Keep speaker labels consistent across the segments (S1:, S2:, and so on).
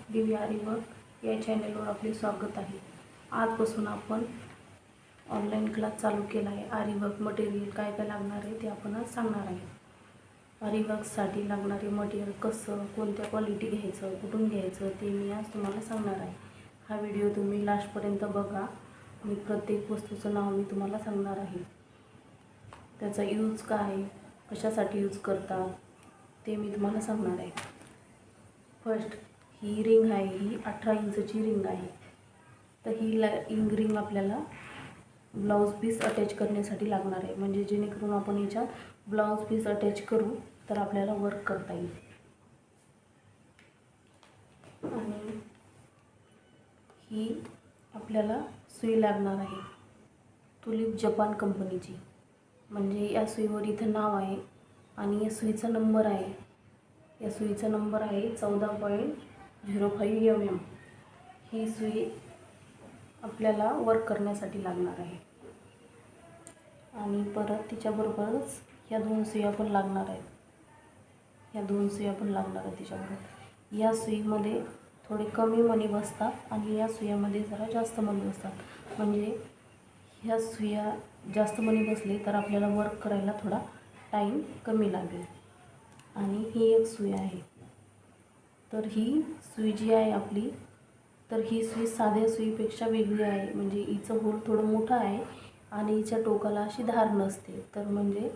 S1: दिव्य आरी वर्क या चॅनलवर आपले स्वागत आहे। आजपासून आपण ऑनलाईन क्लास चालू केला आहे। आरी वर्क मटेरियल काय काय लागणार आहे ते आपण आज सांगणार आहे। आरी वर्कसाठी लागणारे मटेरियल कसं, कोणत्या क्वालिटी घ्यायचं, कुठून घ्यायचं ते मी आज तुम्हाला सांगणार आहे। हा व्हिडिओ तुम्ही लास्टपर्यंत बघा। मी प्रत्येक वस्तूचं नाव मी तुम्हाला सांगणार आहे। त्याचा यूज काय, कशासाठी यूज करतात ते मी तुम्हाला सांगणार आहे। फर्स्ट ही रिंग आहे, ही 18 इंचची रिंग आहे। तर ही रिंग आपल्याला ब्लाउज पीस अटॅच करण्यासाठी लागणार आहे, म्हणजे जेणेकरून आपण याच्यात ब्लाउज पीस अटॅच करू तर आपल्याला वर्क करता येईल। आणि ही आपल्याला सुई लागणार आहे, तुलिप जपान कंपनीची। म्हणजे या सुईवर इथे नाव आहे आणि या सुईचा नंबर आहे। या सुईचा नंबर आहे 14.05 mm। ही सुई आपल्याला वर्क करण्यासाठी लागणार आहे। आणि परत तिच्याबरोबरच या दोन सुया पण लागणार आहेत। या दोन सुया पण लागणार आहेत तिच्याबरोबर। या सुईमध्ये थोडे कमी मणी बसतात आणि या सुयामध्ये जरा जास्त मणी बसतात। म्हणजे ह्या सुया जास्त मणी बसले तर आपल्याला वर्क करायला थोडा टाईम कमी लागेल। आणि ही एक सुई आहे। तर ही सुई जी आहे आपली, तर ही सुई साध्या सुईपेक्षा वेगळी आहे। म्हणजे हिचं होल थोडं मोठं आहे आणि हिच्या टोकाला अशी धार नसते। तर म्हणजे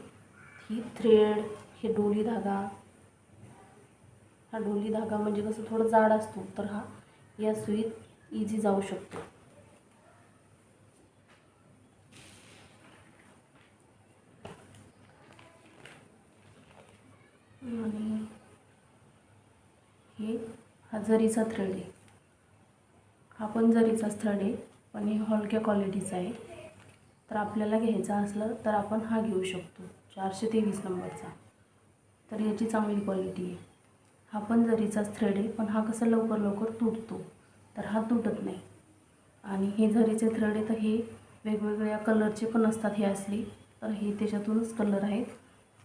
S1: ही थ्रेड, हे डोली धागा, हा डोली धागा म्हणजे कसं थोडं जाड असतो, तर हा या सुईत इझी जाऊ शकतो। आणि हा जरीचा थ्रेड आहे। हा पण जरीचाच थ्रेड आहे, पण हे हलक्या क्वालिटीचा आहे। तर आपल्याला घ्यायचा असलं तर आपण हा घेऊ शकतो 423 नंबरचा। तर याची चांगली क्वालिटी आहे। हा पण जरीचाच थ्रेड आहे, पण हा कसं लवकर लवकर तुटतो, तर हा तुटत नाही। आणि हे जरीचे थ्रेड आहे, तर हे वेगवेगळ्या कलरचे पण असतात। हे असली तर हे त्याच्यातूनच कलर आहेत,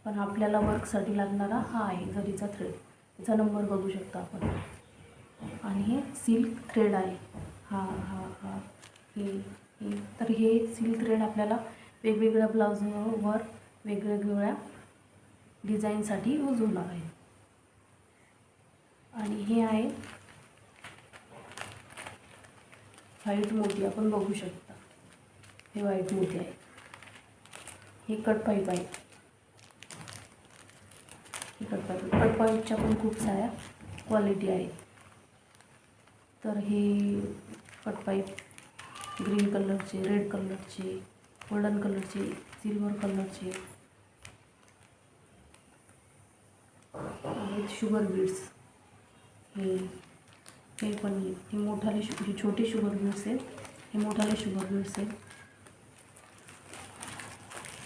S1: पण आपल्याला वर्कसाठी लागणारा हा आहे जरीचा थ्रेड। त्याचा नंबर बघू शकता आपण। आणि हे सिल्क थ्रेड आहे। हे तर हे सिल्क थ्रेड आपल्याला वेगवेगळ्या ब्लाउजवर वेगवेगळ्या डिझाईनसाठी यूज होणार आहे। आणि हे आहे व्हाईट मोती, आपण बघू शकता हे व्हाईट मोती आहे। हे कट पाईप आहे। हे कट पाईपच्या पण खूप साऱ्या क्वालिटी आहेत। तर हे कट पाईप ग्रीन कलरचे, रेड कलरचे, गोल्डन कलरचे, सिल्वर कलरचे आहेत। शुगर बीड्स हे पण हे मोठाले हे छोटे शुगर बीड्स आहेत, हे मोठाले शुगर बीड्स आहेत।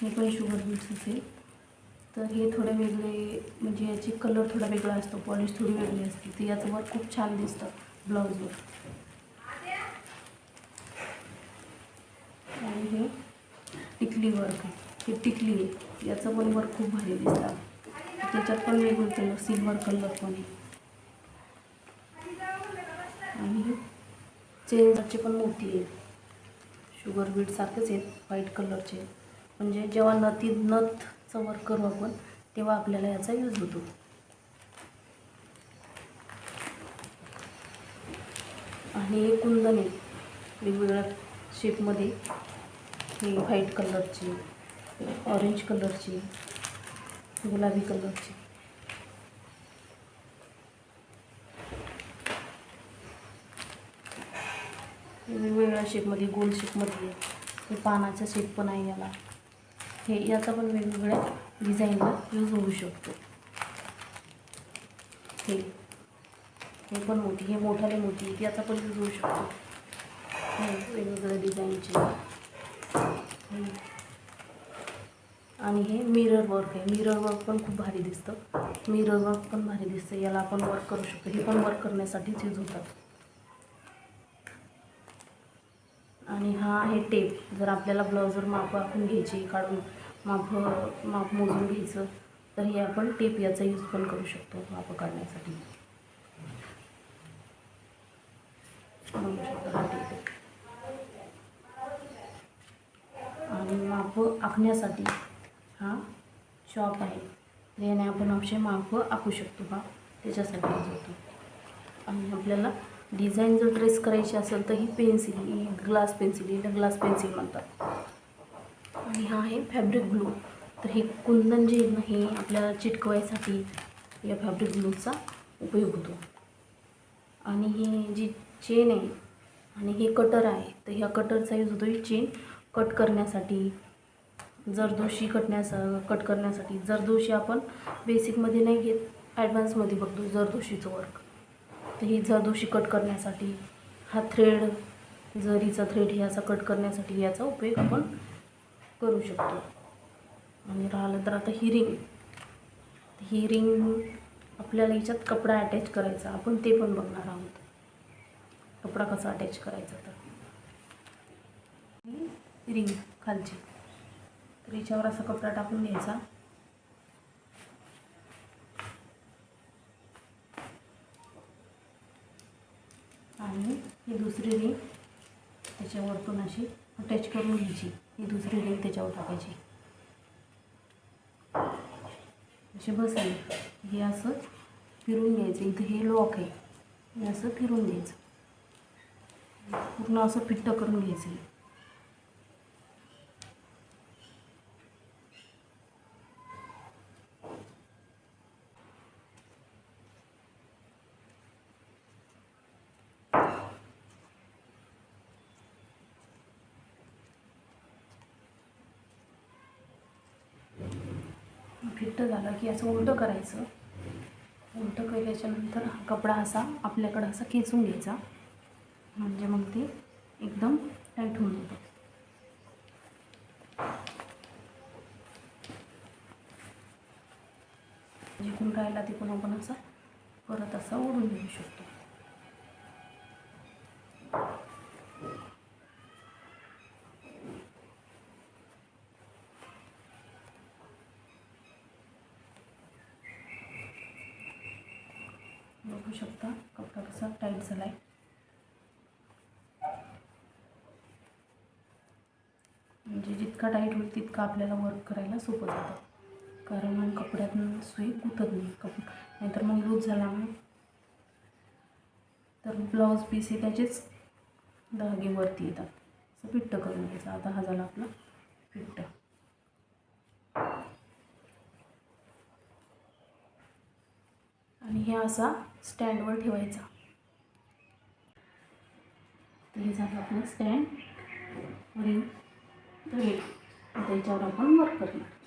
S1: हे पण शुगर बीड्स असेल। तर हे थोडे वेगळे, म्हणजे याची कलर थोडा वेगळा असतो, पॉलिश थोडी वेगळी असते। ते याचं वर्क खूप छान दिसतं ब्लाउजवर। आणि हे टिकली वर्क आहे, हे टिकली आहे। याचं पण वर्क खूप भारी दिसतं। त्याच्यात पण वेगवेगळे कलर, सिल्वर कलर पण आहे। आणि चेनचे पण मोती आहेत, शुगर बीड सारखेच आहेत, व्हाईट कलरचे। म्हणजे जेव्हा नथचं वर्क करू आपण तेव्हा आपल्याला याचा यूज होतो। आणि हे कुंदन आहे वेगवेगळ्या शेपमध्ये। हे व्हाईट कलरची, ऑरेंज कलरची, गुलाबी कलरची। वेगवेगळ्या शेपमध्ये, गोल शेपमध्ये, हे पानाचा शेप पण आहे याला। हे याचा पण वेगवेगळ्या डिझाईनला यूज होऊ शकतो। हे पण मोती, हे मोठाले मोती, याचा पण यूज होऊ शकतो। हे वेगवेगळ्या डिझाईनचे। आणि हे मिरर वर्क आहे। मिरर वर्क पण खूप भारी दिसतं। मिरर वर्क पण भारी दिसतं, याला आपण वर्क करू शकतो। हे पण वर्क करण्यासाठीच यूज होतात। आणि हा आहे टेप। जर आपल्याला ब्लाउजवर माप आपण घ्यायची, काढून माप मोजून घ्यायचं, तर हे आपण टेप याचा यूज पण करू शकतो माप काढण्यासाठी। बघू शकता हा टेप आहे. आणि माप आखण्यासाठी हा शॉप आहे, ज्याने आपण असे माप आखू शकतो. हा त्याच्यासाठी होतो. आणि आपल्याला डिझाईन जर ट्रेस करायची असेल तर ही पेन्सिल, ही ग्लास पेन्सिल, हिला ग्लास पेन्सिल म्हणतात. आणि हा आहे फॅब्रिक ग्लू. तर हे कुंदन जे आहे ना, हे आपल्याला चिटकवायसाठी या फॅब्रिक ग्लूचा उपयोग होतो. आणि ही जी चेन आहे आणि हे कटर आहे, तर ह्या कटरचा यूज होतो ही चेन कट करण्यासाठी, जरदोशी कट करण्यासाठी. जरदोशी आपण बेसिकमध्ये नाही घेत, ॲडव्हान्समध्ये बघतो जरदोशीचं वर्क. तर ही जरदोशी कट करण्यासाठी, हा थ्रेड, जरीचा थ्रेड ह्याचा कट करण्यासाठी याचा उपयोग आपण करू शकतो. आणि राहिलं तर आता ही रिंग आपल्याला याच्यात कपडा अटॅच करायचा, आपण ते पण बघणार आहोत. कपडा कसा अटॅच करायचा तर रिंग खालची, तर याच्यावर असा कपडा टाकून घ्यायचा. आणि ही दुसरी रिंग त्याच्यावरतून अशी अटॅच करून घ्यायची. ही दुसरी रिंग त्याच्यावर टाकायची, अशी बसली. हे असं फिरून घ्यायचं. इथं हे लॉक आहे, हे असं फिरून घ्यायचं, पूर्ण असं फिट्ट करून घ्यायचं. फिट्ट झालं की असं उलटं करायचं. उलटं केल्याच्यानंतर हा कपडा असा आपल्याकडं असा खेचून घ्यायचा, म्हणजे मग ते एकदम टाईट होऊन जातं. जिकून राहिला तिकून आपण असा परत असा ओढून घेऊ शकतो. बघू शकता कपडा कसा टाईट झाला आहे. म्हणजे जितका टाईट होईल तितका आपल्याला वर्क करायला सोपं जातं, कारण मग कपड्यातून सुई गुतत नाही. नाहीतर मग लूज झाला ना तर ब्लाऊज पीस हे त्याचेच धागे वरती येतात. असं फिट्ट करून घ्यायचं. आता हा झाला आपला फिट्ट. आणि हे असा स्टँडवर ठेवायचा. तर हे झालं आपलं स्टँड. आणि त्याच्यावर आपण वर्क करणार.